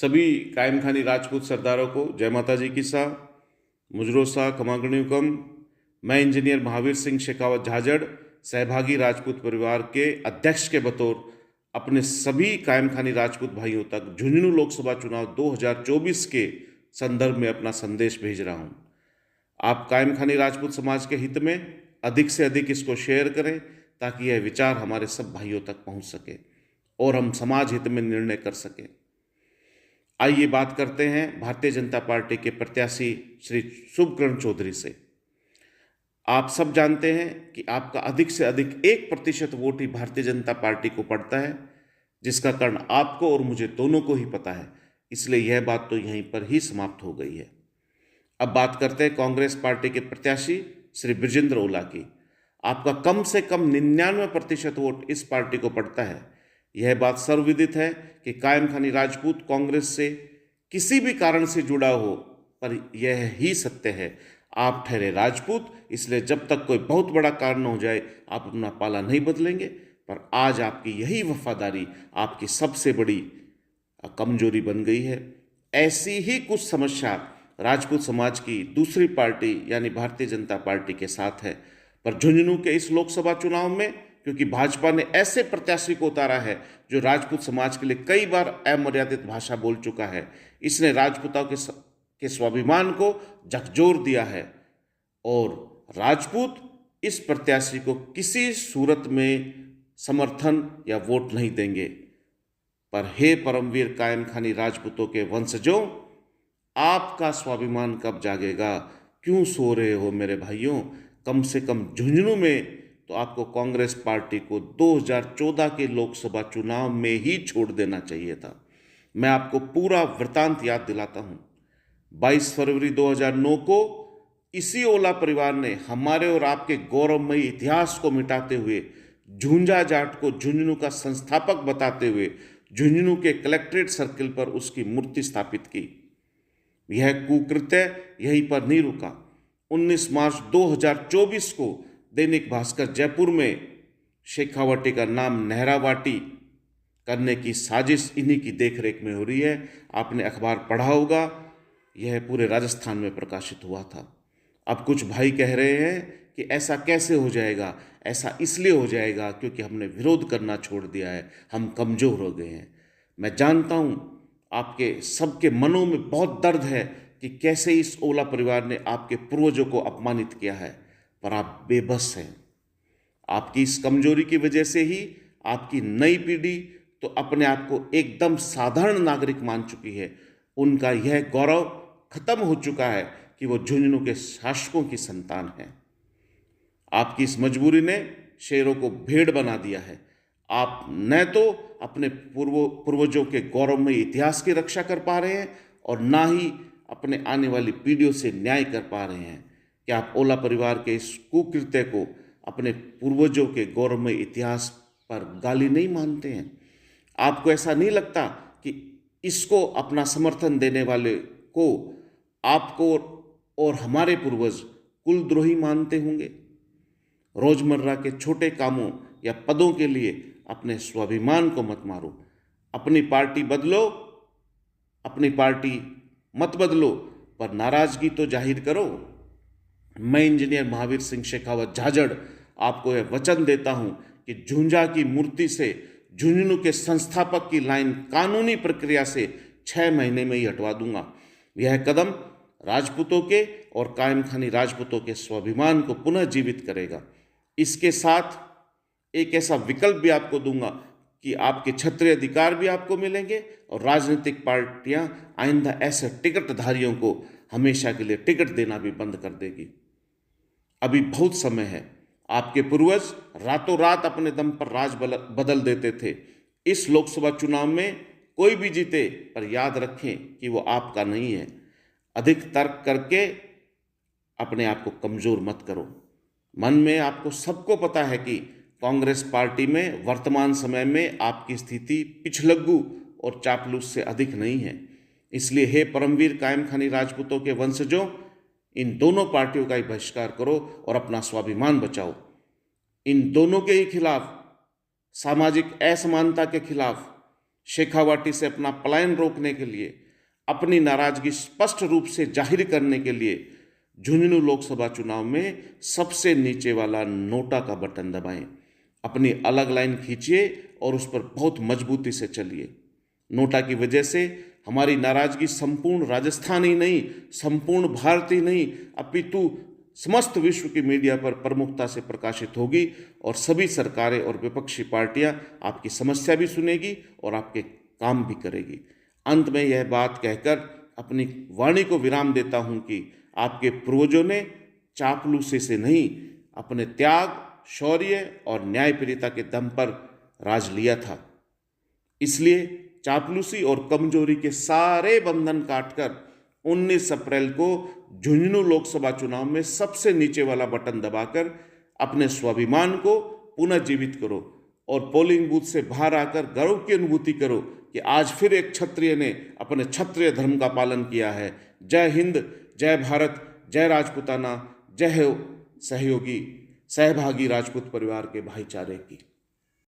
सभी कायम खानी राजपूत सरदारों को जय माता जी की सा, मुजरो सा, कमागणिकम। मैं इंजीनियर महावीर सिंह शेखावत झाझड़, सहभागी राजपूत परिवार के अध्यक्ष के बतौर अपने सभी कायम खानी राजपूत भाइयों तक झुंझुनू लोकसभा चुनाव 2024 के संदर्भ में अपना संदेश भेज रहा हूं। आप कायम खानी राजपूत समाज के हित में अधिक से अधिक इसको शेयर करें ताकि यह विचार हमारे सब भाइयों तक पहुंच सके और हम समाज हित में निर्णय कर सकें। आइए बात करते हैं भारतीय जनता पार्टी के प्रत्याशी श्री शुभकरण चौधरी से। आप सब जानते हैं कि आपका अधिक से अधिक 1% वोट ही भारतीय जनता पार्टी को पड़ता है, जिसका कारण आपको और मुझे दोनों को ही पता है। इसलिए यह बात तो यहीं पर ही समाप्त हो गई है। अब बात करते हैं कांग्रेस पार्टी के प्रत्याशी श्री बृजेंद्र ओला की। आपका कम से कम 99% वोट इस पार्टी को पड़ता है। यह बात सर्वविदित है कि कायम खानी राजपूत कांग्रेस से किसी भी कारण से जुड़ा हो, पर यह ही सत्य है। आप ठहरे राजपूत, इसलिए जब तक कोई बहुत बड़ा कारण हो जाए आप अपना पाला नहीं बदलेंगे। पर आज आपकी यही वफादारी आपकी सबसे बड़ी कमजोरी बन गई है। ऐसी ही कुछ समस्या राजपूत समाज की दूसरी पार्टी यानी भारतीय जनता पार्टी के साथ है। पर झुंझुनू के इस लोकसभा चुनाव में क्योंकि भाजपा ने ऐसे प्रत्याशी को उतारा है जो राजपूत समाज के लिए कई बार अमर्यादित भाषा बोल चुका है, इसने राजपूतों के स्वाभिमान को झकझोर दिया है और राजपूत इस प्रत्याशी को किसी सूरत में समर्थन या वोट नहीं देंगे। पर हे परमवीर कायम खानी राजपूतों के वंशजों, आपका स्वाभिमान कब जागेगा? क्यों सो रहे हो मेरे भाइयों? कम से कम झुंझुनू में तो आपको कांग्रेस पार्टी को 2014 के लोकसभा चुनाव में ही छोड़ देना चाहिए था। मैं आपको पूरा वृतांत याद दिलाता हूं। 22 फरवरी 2009 को इसी ओला परिवार ने हमारे और आपके गौरवमयी इतिहास को मिटाते हुए झुंझा जाट को झुंझुनू का संस्थापक बताते हुए झुंझुनू के कलेक्ट्रेट सर्किल पर उसकी मूर्ति स्थापित की। यह कुकृत्य यहीं पर नहीं रुका। 19 मार्च 2024 को दैनिक भास्कर जयपुर में शेखावटी का नाम नेहरावाटी करने की साजिश इन्हीं की देखरेख में हो रही है। आपने अखबार पढ़ा होगा, यह पूरे राजस्थान में प्रकाशित हुआ था। अब कुछ भाई कह रहे हैं कि ऐसा कैसे हो जाएगा? ऐसा इसलिए हो जाएगा क्योंकि हमने विरोध करना छोड़ दिया है, हम कमजोर हो गए हैं। मैं जानता हूं आपके सबके मनों में बहुत दर्द है कि कैसे इस ओला परिवार ने आपके पूर्वजों को अपमानित किया है, पर आप बेबस हैं। आपकी इस कमजोरी की वजह से ही आपकी नई पीढ़ी तो अपने आप को एकदम साधारण नागरिक मान चुकी है। उनका यह गौरव खत्म हो चुका है कि वो झुंझुनू के शासकों की संतान है। आपकी इस मजबूरी ने शेरों को भेड़ बना दिया है। आप न तो अपने पूर्वजों के गौरवमयी इतिहास की रक्षा कर पा रहे हैं और ना ही अपने आने वाली पीढ़ियों से न्याय कर पा रहे हैं। क्या आप ओला परिवार के इस कुकृत्य को अपने पूर्वजों के गौरवमय इतिहास पर गाली नहीं मानते हैं? आपको ऐसा नहीं लगता कि इसको अपना समर्थन देने वाले को आपको और हमारे पूर्वज कुलद्रोही मानते होंगे? रोजमर्रा के छोटे कामों या पदों के लिए अपने स्वाभिमान को मत मारो। अपनी पार्टी बदलो, अपनी पार्टी मत बदलो, पर नाराजगी तो जाहिर करो। मैं इंजीनियर महावीर सिंह शेखावत झाझड़ आपको यह वचन देता हूं कि झुंझा की मूर्ति से झुंझुनू के संस्थापक की लाइन कानूनी प्रक्रिया से 6 महीने में ही हटवा दूंगा। यह कदम राजपूतों के और कायम खानी राजपूतों के स्वाभिमान को पुनः जीवित करेगा। इसके साथ एक ऐसा विकल्प भी आपको दूंगा कि आपके क्षत्रिय अधिकार भी आपको मिलेंगे और राजनीतिक पार्टियां आइंदा ऐसे टिकटधारियों को हमेशा के लिए टिकट देना भी बंद कर देगी। अभी बहुत समय है। आपके पूर्वज रातों रात अपने दम पर राज बदल देते थे। इस लोकसभा चुनाव में कोई भी जीते, पर याद रखें कि वो आपका नहीं है। अधिक तर्क करके अपने आप को कमजोर मत करो। मन में आपको सबको पता है कि कांग्रेस पार्टी में वर्तमान समय में आपकी स्थिति पिछलग्गू और चापलूस से अधिक नहीं है। इसलिए हे परमवीर कायम खानी राजपूतों के वंशजों, इन दोनों पार्टियों का ही बहिष्कार करो और अपना स्वाभिमान बचाओ। इन दोनों के ही खिलाफ, सामाजिक असमानता के खिलाफ, शेखावाटी से अपना पलायन रोकने के लिए, अपनी नाराजगी स्पष्ट रूप से जाहिर करने के लिए झुंझुनू लोकसभा चुनाव में सबसे नीचे वाला नोटा का बटन दबाएं, अपनी अलग लाइन खींचिए और उस पर बहुत मजबूती से चलिए। नोटा की वजह से हमारी नाराजगी संपूर्ण राजस्थान ही नहीं, संपूर्ण भारत ही नहीं, अपितु समस्त विश्व की मीडिया पर प्रमुखता से प्रकाशित होगी और सभी सरकारें और विपक्षी पार्टियां आपकी समस्या भी सुनेगी और आपके काम भी करेगी। अंत में यह बात कहकर अपनी वाणी को विराम देता हूं कि आपके पूर्वजों ने चापलूसी से नहीं, अपने त्याग, शौर्य और न्यायप्रियता के दम पर राज लिया था। इसलिए चापलूसी और कमजोरी के सारे बंधन काटकर 19 अप्रैल को झुंझुनू लोकसभा चुनाव में सबसे नीचे वाला बटन दबाकर अपने स्वाभिमान को पुनः जीवित करो और पोलिंग बूथ से बाहर आकर गर्व की अनुभूति करो कि आज फिर एक क्षत्रिय ने अपने क्षत्रिय धर्म का पालन किया है। जय हिंद, जय भारत, जय राजपूताना, जय हो सहयोगी सहभागी राजपूत परिवार के भाईचारे की।